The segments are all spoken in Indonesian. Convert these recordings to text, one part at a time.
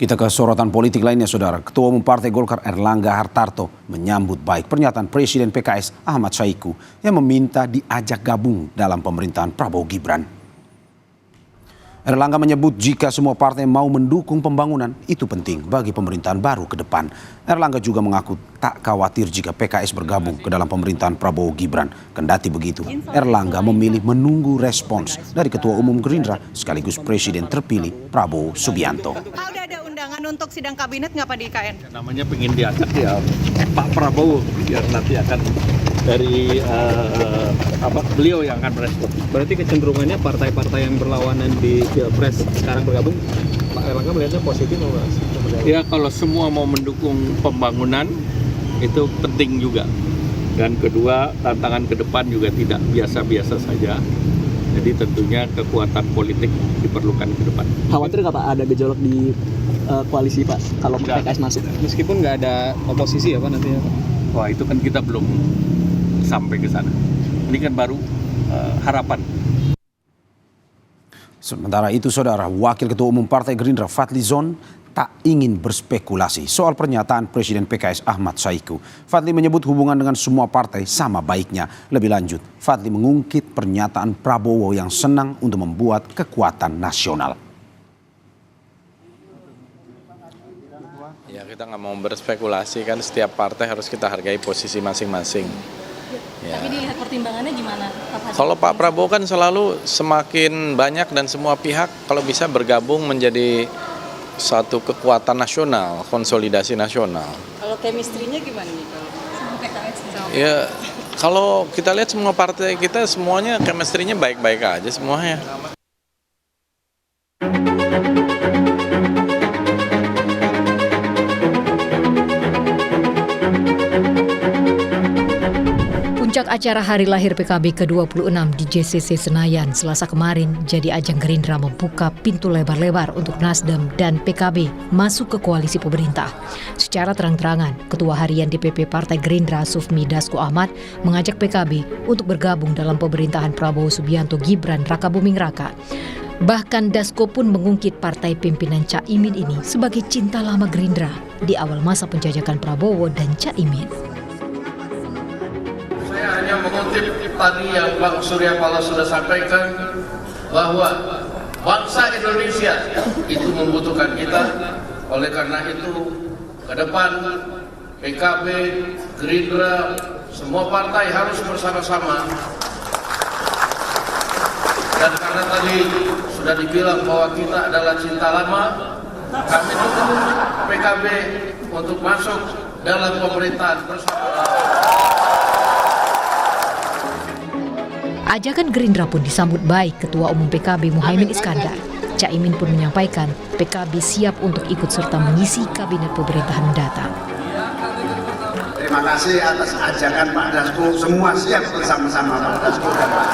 Kita ke sorotan politik lainnya, Saudara. Ketua Umum Partai Golkar Erlangga Hartarto menyambut baik pernyataan Presiden PKS Ahmad Saiku yang meminta diajak gabung dalam pemerintahan Prabowo Gibran. Erlangga menyebut jika semua partai mau mendukung pembangunan, itu penting bagi pemerintahan baru ke depan. Erlangga juga mengaku tak khawatir jika PKS bergabung ke dalam pemerintahan Prabowo Gibran. Kendati begitu, Erlangga memilih menunggu respons dari Ketua Umum Gerindra sekaligus Presiden terpilih Prabowo Subianto. Udah ada undangan untuk sidang kabinet nggak Pak di IKN? Namanya pengen diajak ya Pak Prabowo, biar nanti akan dari beliau yang akan merespon. Berarti kecenderungannya partai-partai yang berlawanan di Pilpres sekarang bergabung, Pak Erlangga melihatnya positif atau enggak? Ya kalau semua mau mendukung pembangunan itu penting juga. Dan kedua, tantangan ke depan juga tidak biasa-biasa saja. Jadi tentunya kekuatan politik diperlukan ke depan. Khawatir nggak Pak ada gejolak di koalisi Pak kalau PKS masuk? Meskipun nggak ada oposisi ya Pak nantinya Pak? Wah itu kan kita belum sampai ke sana. Ini kan baru harapan. Sementara itu, Saudara, Wakil Ketua Umum Partai Gerindra Fadly Zon tak ingin berspekulasi soal pernyataan Presiden PKS Ahmad Saiku. Fadly menyebut hubungan dengan semua partai sama baiknya. Lebih lanjut, Fadly mengungkit pernyataan Prabowo yang senang untuk membuat kekuatan nasional. Ya kita nggak mau berspekulasi, kan setiap partai harus kita hargai posisi masing-masing. Ya. Tapi dilihat pertimbangannya gimana? Kalau Pak Prabowo kan selalu semakin banyak dan semua pihak kalau bisa bergabung menjadi satu kekuatan nasional, konsolidasi nasional. Kalau chemistry-nya gimana nih Sama PKS? Ya kalau kita lihat semua partai kita semuanya chemistry-nya baik-baik aja semuanya. Puncak acara hari lahir PKB ke-26 di JCC Senayan Selasa kemarin jadi ajang Gerindra membuka pintu lebar-lebar untuk Nasdem dan PKB masuk ke koalisi pemerintah. Secara terang-terangan, Ketua Harian DPP Partai Gerindra Sufmi Dasko Ahmad mengajak PKB untuk bergabung dalam pemerintahan Prabowo Subianto Gibran Rakabuming Raka. Bahkan Dasko pun mengungkit partai pimpinan Caimin ini sebagai cinta lama Gerindra di awal masa penjajakan Prabowo dan Caimin. Saya hanya mengutip tadi yang Bang Surya Paloh sudah sampaikan bahwa bangsa Indonesia itu membutuhkan kita. Oleh karena itu ke depan PKB, Gerindra, semua partai harus bersama-sama. Dan karena tadi sudah dibilang bahwa kita adalah cinta lama, kami dukung PKB untuk masuk dalam pemerintahan bersama. Ajakan Gerindra pun disambut baik Ketua Umum PKB Muhaimin Iskandar. Caimin pun menyampaikan PKB siap untuk ikut serta mengisi kabinet pemerintahan mendatang. Terima kasih atas ajakan Pak Dasko, semua siap bersama-sama Pak Dasko dan Pak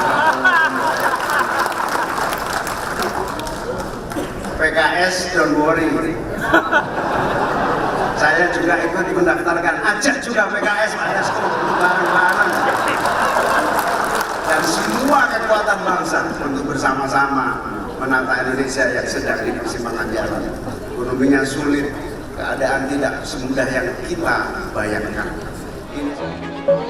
PKS, don't worry. Saya juga ikut mendaftarkan, ajak juga PKS Pak Dasko bareng-bareng. Dan semua kekuatan bangsa untuk bersama-sama menata Indonesia yang sedang di persimpangan jalan. Ekonominya sulit, keadaan tidak semudah yang kita bayangkan.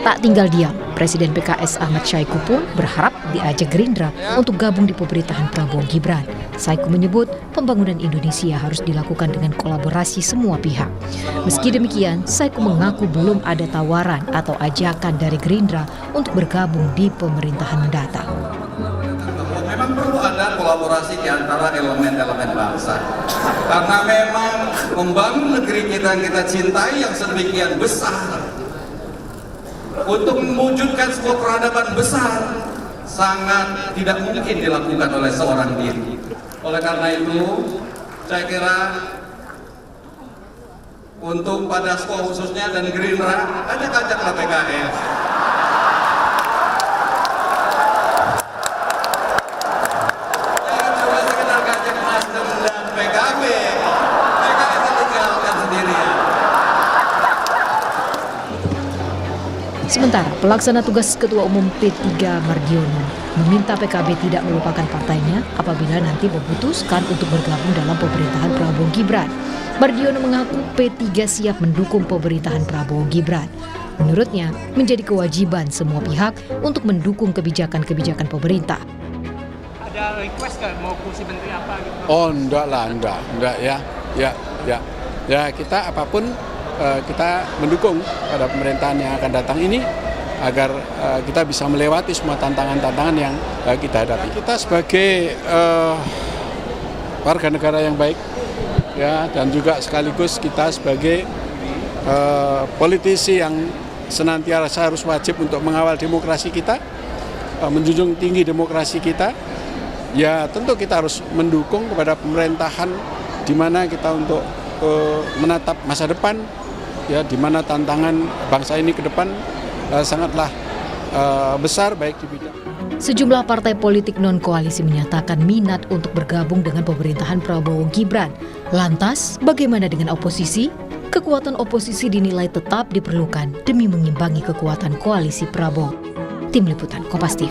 Tak tinggal diam, Presiden PKS Ahmad Saiku pun berharap diajak Gerindra untuk gabung di pemerintahan Prabowo Gibran. Saiku menyebut pembangunan Indonesia harus dilakukan dengan kolaborasi semua pihak. Meski demikian, Saiku mengaku belum ada tawaran atau ajakan dari Gerindra untuk bergabung di pemerintahan mendatang. Memang perlu ada kolaborasi di antara elemen-elemen bangsa. Karena memang membangun negeri kita yang kita cintai yang sedemikian besar, untuk mewujudkan sebuah peradaban besar sangat tidak mungkin dilakukan oleh seorang diri. Oleh karena itu, saya kira untuk Pak Dasko khususnya dan Gerindra, ajak-ajaklah PKS. Jangan cuma sekedar ajak Nasdem dan PKB. PKS tinggalkan sendirian. Sementara pelaksana tugas Ketua Umum P3 Mardiono meminta PKB tidak melupakan partainya apabila nanti memutuskan untuk bergabung dalam pemerintahan Prabowo Gibran. Mardiono mengaku P3 siap mendukung pemerintahan Prabowo Gibran. Menurutnya, menjadi kewajiban semua pihak untuk mendukung kebijakan-kebijakan pemerintah. Ada request nggak mau kursi menteri apa gitu? Oh, enggak ya. Ya, kita apapun kita mendukung pada pemerintahan yang akan datang ini agar kita bisa melewati semua tantangan-tantangan yang kita hadapi. Kita sebagai warga negara yang baik, ya, dan juga sekaligus kita sebagai politisi yang senantiasa harus wajib untuk mengawal demokrasi kita, menjunjung tinggi demokrasi kita. Ya, tentu kita harus mendukung kepada pemerintahan di mana kita untuk menatap masa depan, ya, di mana tantangan bangsa ini ke depan sangatlah besar baik di bidang. Sejumlah partai politik non-koalisi menyatakan minat untuk bergabung dengan pemerintahan Prabowo Gibran. Lantas, bagaimana dengan oposisi? Kekuatan oposisi dinilai tetap diperlukan demi mengimbangi kekuatan koalisi Prabowo. Tim Liputan Kompas TV.